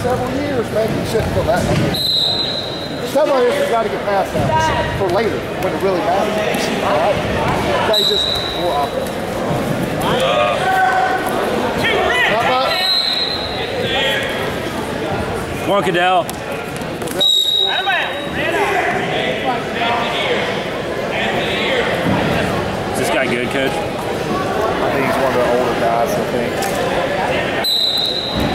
Several years, man. You shouldn't feel that. Several years, we got to get past that for later when it really matters. All right? They just more offense. Come on, Cadell. Is this guy good, Coach? I think he's one of the older guys, I think. I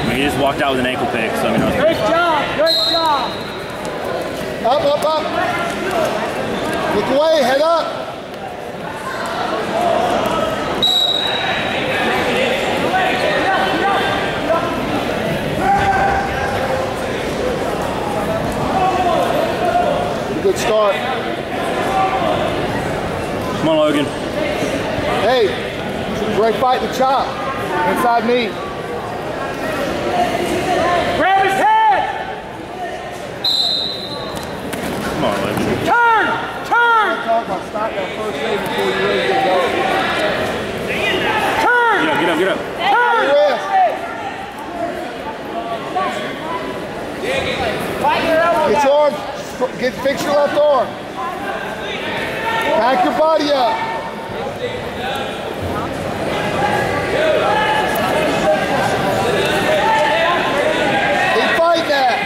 mean, he just walked out with an ankle pick, so I mean, Great job, great job. Up, up, up. Look away, head up. Good start. Come on, Logan. Hey, great fight to chop. Inside me. Grab his head. Come on, Logan. Turn, turn. Talk about stop that first day before you really get going. Turn. Get up, get up, get up. Turn. Get your arm, fix your left arm. Back your body up. Keep fighting that.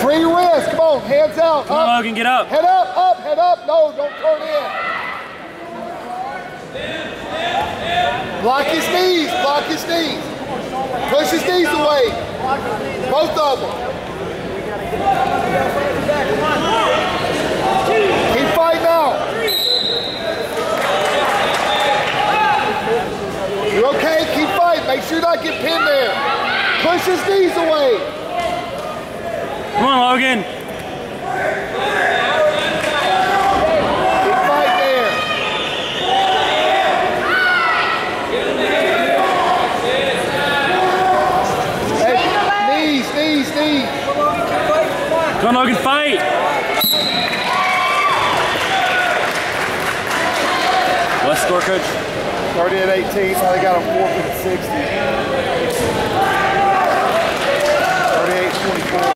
Free your wrist, come on, hands out. Come on, Logan, get up. Head up, up, head up. No, don't turn in. Block his knees, block his knees. Push his knees away. Both of them. Keep fighting out. You're okay, keep fighting. Make sure you not get pinned there. Push his knees away. Come on, Logan. Come on, Logan, fight! What's the score, Coach? 30-18, now they got a forfeit at 60.